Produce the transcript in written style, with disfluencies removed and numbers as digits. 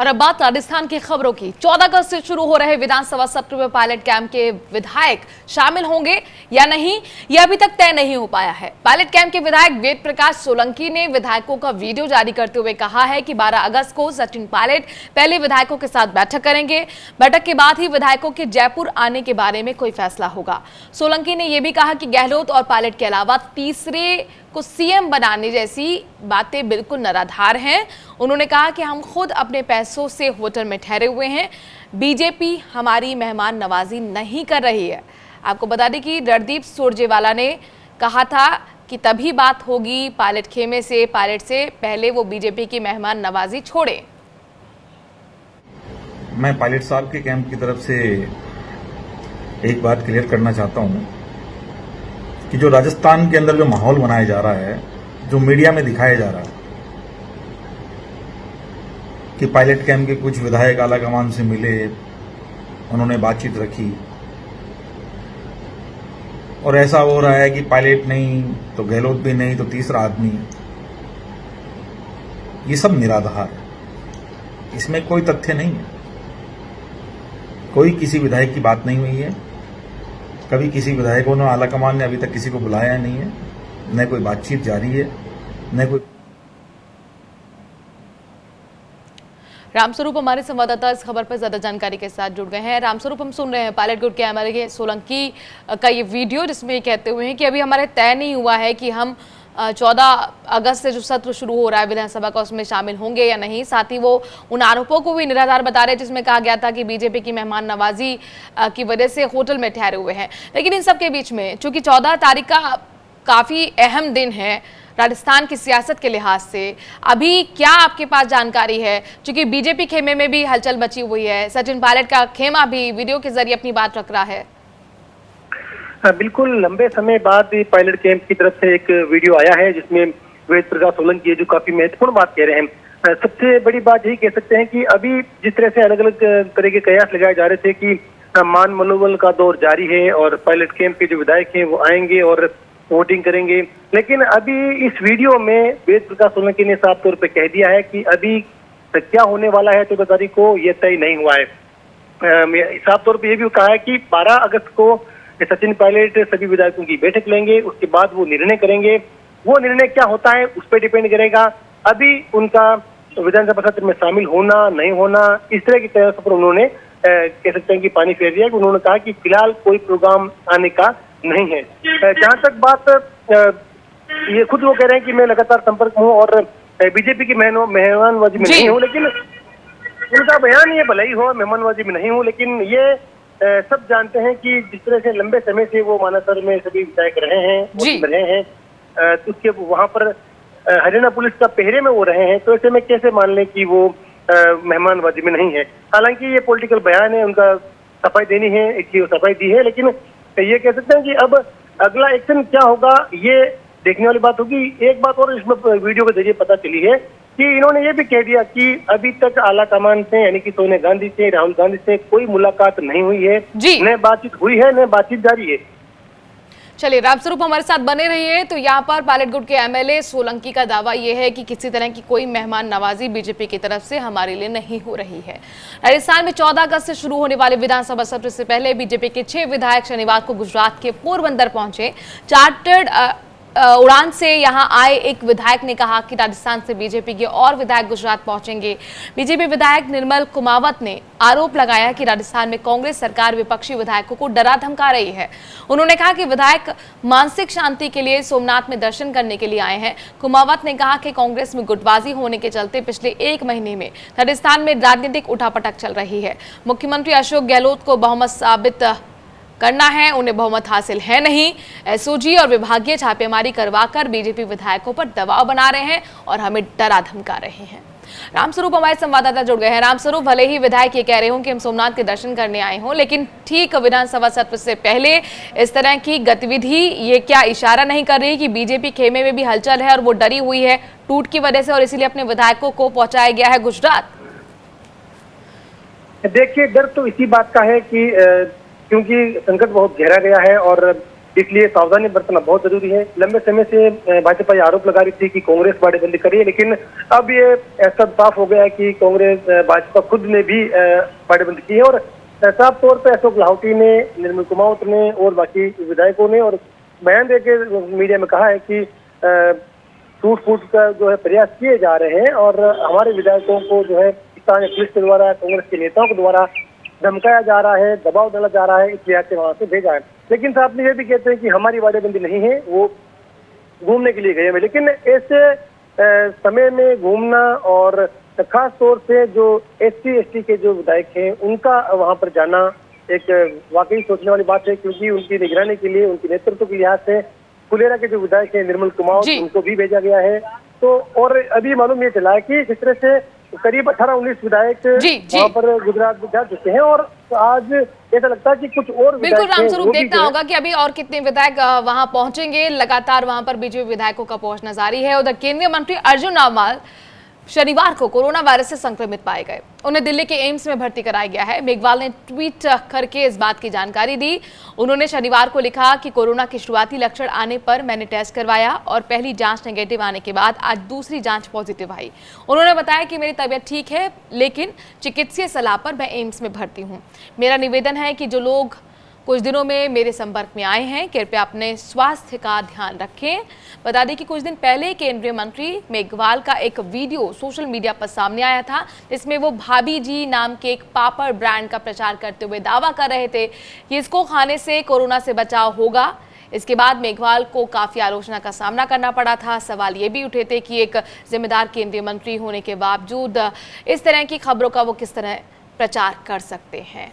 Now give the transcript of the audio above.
और अब बात राजस्थान की खबरों की। 14 अगस्त से शुरू हो रहे विधानसभा सत्र में पायलट कैंप के विधायक शामिल होंगे या नहीं, यह अभी तक तय नहीं हो पाया है। पायलट कैंप के विधायक वेद प्रकाश सोलंकी ने विधायकों का वीडियो जारी करते हुए कहा है कि 12 अगस्त को सचिन पायलट पहले विधायकों के साथ बैठक करेंगे। बैठक के बाद ही विधायकों के जयपुर आने के बारे में कोई फैसला होगा। सोलंकी ने यह भी कहा कि गहलोत और पायलट के अलावा तीसरे को सीएम बनाने जैसी बातें बिल्कुल निराधार हैं। उन्होंने कहा कि हम खुद अपने पैसों से होटल में ठहरे हुए हैं, बीजेपी हमारी मेहमान नवाजी नहीं कर रही है। आपको बता दें कि रणदीप सुरजेवाला ने कहा था कि तभी बात होगी पायलट खेमे से, पायलट से पहले वो बीजेपी की मेहमान नवाजी छोड़े। मैं पायलट साहब के कैंप की तरफ से एक बात क्लियर करना चाहता हूं कि जो राजस्थान के अंदर जो माहौल बनाया जा रहा है, जो मीडिया में दिखाया जा रहा है कि पायलट कैंप के कुछ विधायक आलाकमान से मिले, उन्होंने बातचीत रखी और ऐसा हो रहा है कि पायलट नहीं तो गहलोत भी नहीं तो तीसरा आदमी, ये सब निराधार है। इसमें कोई तथ्य नहीं है। कोई किसी विधायक की बात नहीं हुई है। कभी किसी विधायकों ने, आलाकमान ने अभी तक किसी को बुलाया नहीं है, न कोई बातचीत जारी है, न कोई। रामस्वरूप हमारे संवाददाता इस खबर पर ज्यादा जानकारी के साथ जुड़ गए हैं। रामस्वरूप, हम सुन रहे हैं पायलट गुट के एमएलए सोलंकी का ये वीडियो जिसमें ये कहते हुए हैं कि अभी हमारे तय नहीं हुआ है कि हम 14 अगस्त से जो सत्र शुरू हो रहा है विधानसभा का उसमें शामिल होंगे या नहीं। साथ ही वो उन आरोपों को भी निराधार बता रहे हैं जिसमें कहा गया था कि बीजेपी की मेहमान नवाजी की वजह से होटल में ठहरे हुए हैं। लेकिन इन सब के बीच में चूंकि 14 तारीख का काफी अहम दिन है राजस्थान की सियासत के लिहाज से, अभी क्या आपके पास जानकारी है? चूंकि बीजेपी खेमे में भी हलचल मची हुई है, सचिन पायलट का खेमा भी वीडियो के जरिए अपनी बात रख रहा है। बिल्कुल लंबे समय बाद पायलट कैंप की तरफ से एक वीडियो आया है जिसमें वेद प्रकाश सोलंकी जो काफी महत्वपूर्ण बात कह रहे हैं। सबसे बड़ी बात यही कह सकते हैं कि अभी जिस तरह से अलग अलग तरह के कयास लगाए जा रहे थे कि मान मनोबल का दौर जारी है और पायलट कैंप के जो विधायक हैं वो आएंगे और वोटिंग करेंगे, लेकिन अभी इस वीडियो में वेद प्रकाश सोलंकी ने साफ तौर पर कह दिया है कि अभी क्या होने वाला है 14 तारीख को ये तय नहीं हुआ है। साफ तौर पर यह भी कहा है कि 12 अगस्त को सचिन पायलट सभी विधायकों की बैठक लेंगे, उसके बाद वो निर्णय करेंगे। वो निर्णय क्या होता है उस पर डिपेंड करेगा। अभी उनका विधानसभा सत्र में शामिल होना नहीं होना इस तरह के कयासों पर उन्होंने कह सकते हैं कि पानी फेर दिया। उन्होंने कहा कि फिलहाल कोई प्रोग्राम आने का नहीं है। जहां तक बात ये खुद वो कह रहे हैं कि मैं लगातार संपर्क में हूँ और बीजेपी की मेहमानबाजी में नहीं हूँ, लेकिन उनका बयान ये भले ही हो मेहमानबाजी में नहीं हूँ, लेकिन ये सब जानते हैं कि जिस तरह से लंबे समय से वो मानासर में सभी विधायक रहे हैं तो उसके वहां पर हरियाणा पुलिस का पहरे में वो रहे हैं, तो ऐसे में कैसे मान लें कि वो मेहमानबाजी में नहीं है। हालांकि ये पॉलिटिकल बयान है, उनका सफाई देनी है, इसकी सफाई दी है, लेकिन ये कह सकते हैं कि अब अगला एक्शन क्या होगा ये देखने वाली बात होगी। एक बात और इसमें वीडियो के जरिए पता चली है कि इन्होंने ये भी कह दिया कि अभी तक आलाकमान से यानी कि सोनिया गांधी से, राहुल गांधी से कोई मुलाकात नहीं हुई है, न बातचीत हुई है, न बातचीत जारी है। चलिए रामस्वरूप हमारे साथ बने रहिए। तो यहाँ पर पायलट गुट के एमएलए सोलंकी का दावा यह है कि किसी तरह की कोई मेहमान नवाजी बीजेपी की तरफ से हमारे लिए नहीं हो रही है। राजस्थान में 14 अगस्त से शुरू होने वाले विधानसभा सत्र से पहले बीजेपी के 6 विधायक शनिवार को गुजरात के पोरबंदर पहुंचे। चार्टर्ड उड़ान से यहां आए एक विधायक ने कहा कि राजस्थान से बीजेपी के और विधायक गुजरात पहुंचेंगे। बीजेपी विधायक निर्मल कुमावत ने आरोप लगाया कि राजस्थान में कांग्रेस सरकार विपक्षी विधायकों को डरा धमका रही है। उन्होंने कहा कि विधायक मानसिक शांति के लिए सोमनाथ में दर्शन करने के लिए आए हैं। कुमावत ने कहा कि कांग्रेस में गुटबाजी होने के चलते पिछले 1 महीने में राजस्थान में राजनीतिक उठापटक चल रही है। मुख्यमंत्री अशोक गहलोत को बहुमत साबित करना है, उन्हें बहुमत हासिल है नहीं। एसओजी और विभागीय छापेमारी करवाकर बीजेपी विधायकों पर दबाव बना रहे हैं और हमें डरा धमका रहे हैं। रामस्वरूप हमारे संवाददाता जुड़ गए हैं। रामस्वरूप, भले ही विधायक ये कह रहे हों कि हम सोमनाथ के दर्शन करने आए हों, लेकिन ठीक विधानसभा सत्र से पहले इस तरह की गतिविधि ये क्या इशारा नहीं कर रही कि बीजेपी खेमे में भी हलचल है और वो डरी हुई है टूट की वजह से और इसीलिए अपने विधायकों को पहुंचाया गया है गुजरात? देखिए, डर तो इसी बात का है कि क्योंकि संकट बहुत गहरा गया है और इसलिए सावधानी बरतना बहुत जरूरी है। लंबे समय से भाजपा ये आरोप लगा रही थी कि कांग्रेस बाड़ेबंदी कर रही है, लेकिन अब ये ऐसा साफ हो गया है कि कांग्रेस भाजपा खुद ने भी बाड़ेबंदी की है। और साफ तौर पर अशोक लाहौटी ने, निर्मल कुमावत ने और बाकी विधायकों ने और बयान देकर मीडिया में कहा है कि टूट फूट का जो है प्रयास किए जा रहे हैं और हमारे विधायकों को जो है स्थानीय पुलिस के द्वारा, कांग्रेस के नेताओं के द्वारा धमकाया जा रहा है, दबाव डाला जा रहा है, इस लिहाज से वहां से भेजा है। लेकिन साहब ने ये भी कहते हैं कि हमारी बाड़ेबंदी नहीं है, वो घूमने के लिए गए हैं। लेकिन ऐसे समय में घूमना और खास तौर से जो SC/ST के जो विधायक हैं उनका वहां पर जाना एक वाकई सोचने वाली बात है, क्योंकि उनकी निगरानी के लिए, उनके नेतृत्व के लिहाज से फुलेरा के जो विधायक हैं निर्मल कुमावत, उनको भी भेजा गया है। तो और अभी मालूम ये चला है कि जिस तरह से करीब 18-19 विधायक वहाँ पर गुजरात में जा चुके हैं और आज ऐसा लगता है कि कुछ और बिल्कुल रामस्वरूप देखना होगा कि अभी और कितने विधायक वहां पहुंचेंगे। लगातार वहां पर बीजेपी विधायकों का पहुंचना जारी है। उधर केंद्रीय मंत्री अर्जुन रामपाल शनिवार को कोरोना वायरस से संक्रमित पाए गए, उन्हें दिल्ली के एम्स में भर्ती कराया गया है। मेघवाल ने ट्वीट करके इस बात की जानकारी दी। उन्होंने शनिवार को लिखा कि कोरोना के शुरुआती लक्षण आने पर मैंने टेस्ट करवाया और पहली जांच नेगेटिव आने के बाद आज दूसरी जांच पॉजिटिव आई। उन्होंने बताया कि मेरी तबीयत ठीक है, लेकिन चिकित्सीय सलाह पर मैं एम्स में भर्ती हूँ। मेरा निवेदन है कि जो लोग कुछ दिनों में मेरे संपर्क में आए हैं, कृपया अपने स्वास्थ्य का ध्यान रखें। बता दें कि कुछ दिन पहले केंद्रीय मंत्री मेघवाल का एक वीडियो सोशल मीडिया पर सामने आया था, जिसमें वो भाभी जी नाम के एक पापड़ ब्रांड का प्रचार करते हुए दावा कर रहे थे कि इसको खाने से कोरोना से बचाव होगा। इसके बाद मेघवाल को काफी आलोचना का सामना करना पड़ा था। सवाल ये भी उठे थे कि एक जिम्मेदार केंद्रीय मंत्री होने के बावजूद इस तरह की खबरों का वो किस तरह प्रचार कर सकते हैं।